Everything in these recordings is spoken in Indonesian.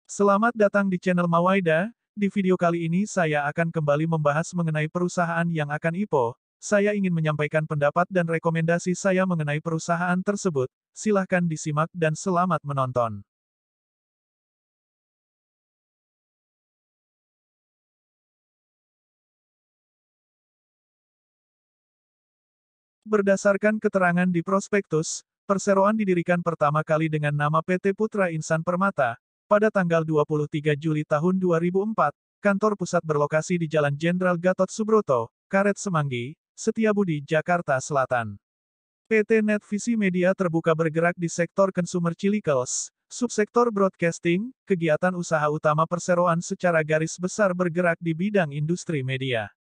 Selamat datang di channel Mawaida. Di video kali ini saya akan kembali membahas mengenai perusahaan yang akan IPO. Saya ingin menyampaikan pendapat dan rekomendasi saya mengenai perusahaan tersebut. Silahkan disimak dan selamat menonton. Berdasarkan keterangan di prospektus, perseroan didirikan pertama kali dengan nama PT Putra Insan Permata, pada tanggal 23 Juli tahun 2004, kantor pusat berlokasi di Jalan Jenderal Gatot Subroto, Karet Semanggi, Setiabudi, Jakarta Selatan. PT Netvisi Media Terbuka bergerak di sektor consumer chemicals, subsektor broadcasting, kegiatan usaha utama perseroan secara garis besar bergerak di bidang industri media.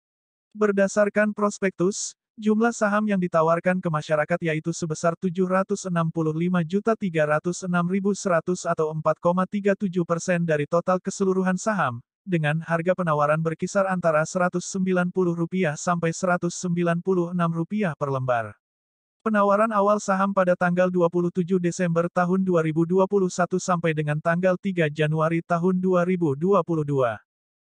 Berdasarkan prospektus, jumlah saham yang ditawarkan ke masyarakat yaitu sebesar 765.306.100 atau 4,37% dari total keseluruhan saham, dengan harga penawaran berkisar antara Rp190 sampai Rp196 per lembar. Penawaran awal saham pada tanggal 27 Desember tahun 2021 sampai dengan tanggal 3 Januari tahun 2022.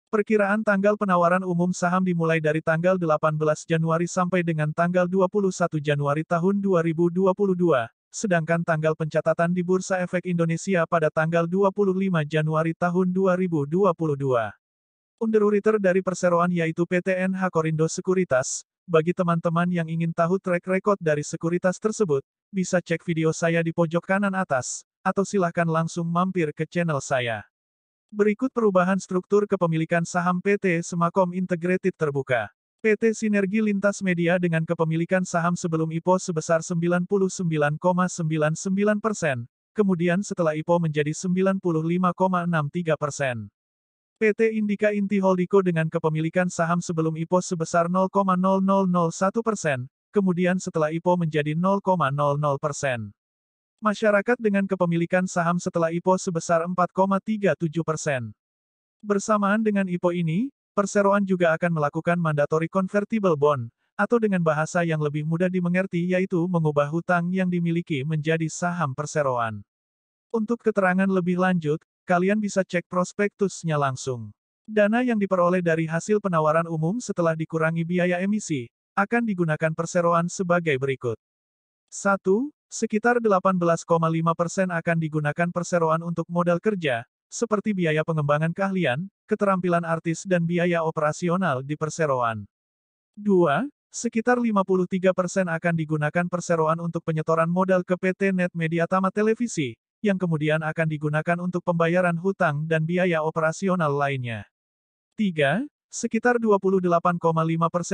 Perkiraan tanggal penawaran umum saham dimulai dari tanggal 18 Januari sampai dengan tanggal 21 Januari tahun 2022, sedangkan tanggal pencatatan di Bursa Efek Indonesia pada tanggal 25 Januari tahun 2022. Underwriter dari perseroan yaitu PT NH Korindo Sekuritas. Bagi teman-teman yang ingin tahu track record dari sekuritas tersebut, bisa cek video saya di pojok kanan atas, atau silahkan langsung mampir ke channel saya. Berikut perubahan struktur kepemilikan saham PT Semakom Integrated terbuka. PT Sinergi Lintas Media dengan kepemilikan saham sebelum IPO sebesar 99,99%, kemudian setelah IPO menjadi 95,63%. PT Indika Inti Holdiko dengan kepemilikan saham sebelum IPO sebesar 0,0001%, kemudian setelah IPO menjadi 0,00%. Masyarakat dengan kepemilikan saham setelah IPO sebesar 4,37%. Bersamaan dengan IPO ini, perseroan juga akan melakukan mandatory convertible bond, atau dengan bahasa yang lebih mudah dimengerti yaitu mengubah hutang yang dimiliki menjadi saham perseroan. Untuk keterangan lebih lanjut, kalian bisa cek prospektusnya langsung. Dana yang diperoleh dari hasil penawaran umum setelah dikurangi biaya emisi, akan digunakan perseroan sebagai berikut. 1. Sekitar 18,5% akan digunakan perseroan untuk modal kerja, seperti biaya pengembangan keahlian, keterampilan artis dan biaya operasional di perseroan. 2. Sekitar 53% akan digunakan perseroan untuk penyetoran modal ke PT Net Media Tama Televisi, yang kemudian akan digunakan untuk pembayaran hutang dan biaya operasional lainnya. 3. Sekitar 28,5%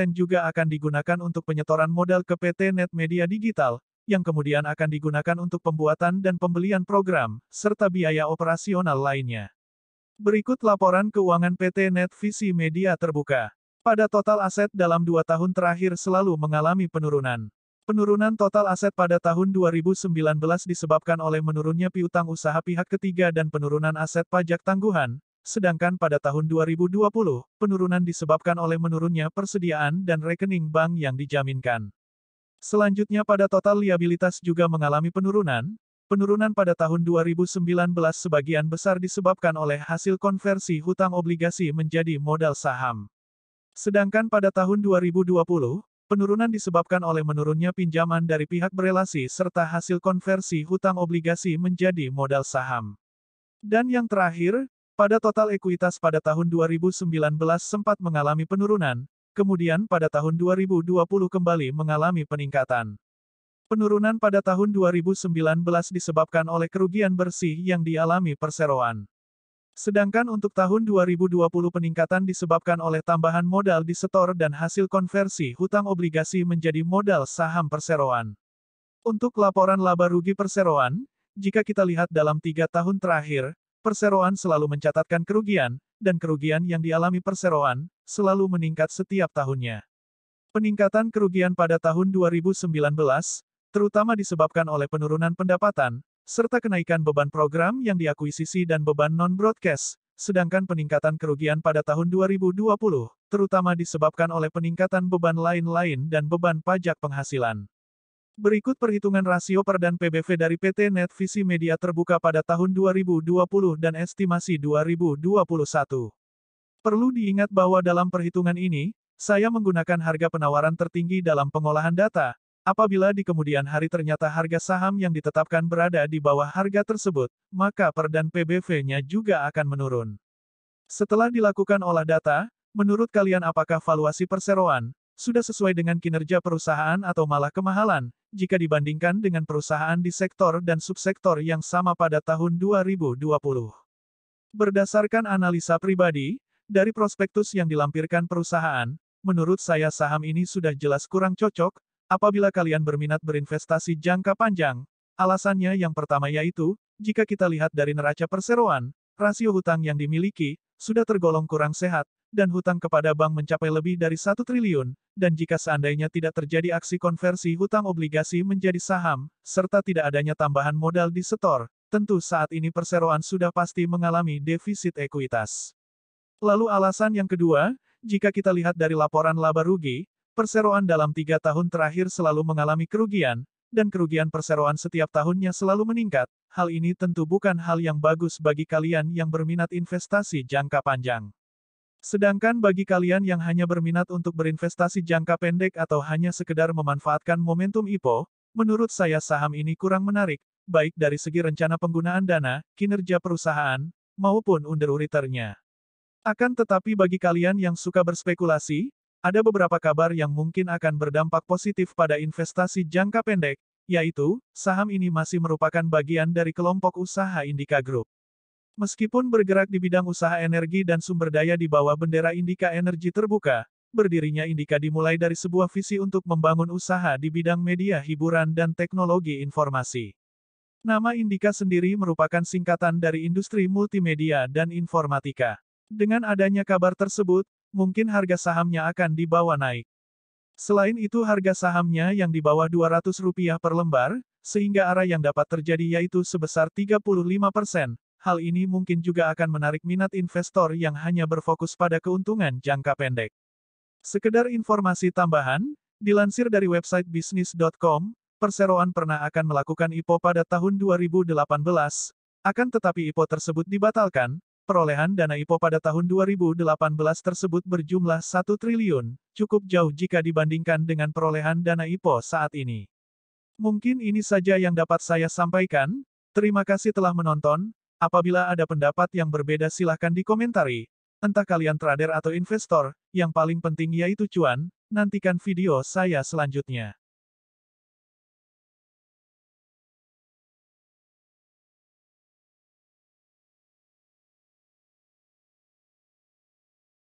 juga akan digunakan untuk penyetoran modal ke PT Net Media Digital, yang kemudian akan digunakan untuk pembuatan dan pembelian program, serta biaya operasional lainnya. Berikut laporan keuangan PT Netvisi Media Terbuka. Pada total aset dalam 2 tahun terakhir selalu mengalami penurunan. Penurunan total aset pada tahun 2019 disebabkan oleh menurunnya piutang usaha pihak ketiga dan penurunan aset pajak tangguhan, sedangkan pada tahun 2020, penurunan disebabkan oleh menurunnya persediaan dan rekening bank yang dijaminkan. Selanjutnya pada total liabilitas juga mengalami penurunan. Penurunan pada tahun 2019 sebagian besar disebabkan oleh hasil konversi hutang obligasi menjadi modal saham. Sedangkan pada tahun 2020, penurunan disebabkan oleh menurunnya pinjaman dari pihak berelasi serta hasil konversi hutang obligasi menjadi modal saham. Dan yang terakhir, pada total ekuitas pada tahun 2019 sempat mengalami penurunan, kemudian pada tahun 2020 kembali mengalami peningkatan. Penurunan pada tahun 2019 disebabkan oleh kerugian bersih yang dialami perseroan. Sedangkan untuk tahun 2020 peningkatan disebabkan oleh tambahan modal di setor dan hasil konversi hutang obligasi menjadi modal saham perseroan. Untuk laporan laba rugi perseroan, jika kita lihat dalam 3 tahun terakhir, perseroan selalu mencatatkan kerugian, dan kerugian yang dialami perseroan, selalu meningkat setiap tahunnya. Peningkatan kerugian pada tahun 2019, terutama disebabkan oleh penurunan pendapatan, serta kenaikan beban program yang diakuisisi dan beban non-broadcast, sedangkan peningkatan kerugian pada tahun 2020, terutama disebabkan oleh peningkatan beban lain-lain dan beban pajak penghasilan. Berikut perhitungan rasio per dan PBV dari PT NetVisi Media Terbuka pada tahun 2020 dan estimasi 2021. Perlu diingat bahwa dalam perhitungan ini, saya menggunakan harga penawaran tertinggi dalam pengolahan data. Apabila di kemudian hari ternyata harga saham yang ditetapkan berada di bawah harga tersebut, maka per dan PBV-nya juga akan menurun. Setelah dilakukan olah data, menurut kalian apakah valuasi perseroan sudah sesuai dengan kinerja perusahaan atau malah kemahalan, jika dibandingkan dengan perusahaan di sektor dan subsektor yang sama pada tahun 2020? Berdasarkan analisa pribadi, dari prospektus yang dilampirkan perusahaan, menurut saya saham ini sudah jelas kurang cocok, apabila kalian berminat berinvestasi jangka panjang. Alasannya yang pertama yaitu, jika kita lihat dari neraca perseroan, rasio hutang yang dimiliki, sudah tergolong kurang sehat, dan hutang kepada bank mencapai lebih dari 1 triliun, dan jika seandainya tidak terjadi aksi konversi hutang obligasi menjadi saham, serta tidak adanya tambahan modal di setor, tentu saat ini perseroan sudah pasti mengalami defisit ekuitas. Lalu alasan yang kedua, jika kita lihat dari laporan laba rugi, perseroan dalam 3 tahun terakhir selalu mengalami kerugian, dan kerugian perseroan setiap tahunnya selalu meningkat. Hal ini tentu bukan hal yang bagus bagi kalian yang berminat investasi jangka panjang. Sedangkan bagi kalian yang hanya berminat untuk berinvestasi jangka pendek atau hanya sekedar memanfaatkan momentum IPO, menurut saya saham ini kurang menarik, baik dari segi rencana penggunaan dana, kinerja perusahaan, maupun underwriter-nya. Akan tetapi bagi kalian yang suka berspekulasi, ada beberapa kabar yang mungkin akan berdampak positif pada investasi jangka pendek, yaitu, saham ini masih merupakan bagian dari kelompok usaha Indika Group. Meskipun bergerak di bidang usaha energi dan sumber daya di bawah bendera Indika Energi Terbuka, berdirinya Indika dimulai dari sebuah visi untuk membangun usaha di bidang media hiburan dan teknologi informasi. Nama Indika sendiri merupakan singkatan dari industri multimedia dan informatika. Dengan adanya kabar tersebut, mungkin harga sahamnya akan dibawa naik. Selain itu harga sahamnya yang di bawah Rp200 per lembar, sehingga arah yang dapat terjadi yaitu sebesar 35%. Hal ini mungkin juga akan menarik minat investor yang hanya berfokus pada keuntungan jangka pendek. Sekedar informasi tambahan, dilansir dari website bisnis.com, perseroan pernah akan melakukan IPO pada tahun 2018, akan tetapi IPO tersebut dibatalkan. Perolehan dana IPO pada tahun 2018 tersebut berjumlah 1 triliun, cukup jauh jika dibandingkan dengan perolehan dana IPO saat ini. Mungkin ini saja yang dapat saya sampaikan. Terima kasih telah menonton. Apabila ada pendapat yang berbeda silahkan dikomentari. Entah kalian trader atau investor, yang paling penting yaitu cuan. Nantikan video saya selanjutnya.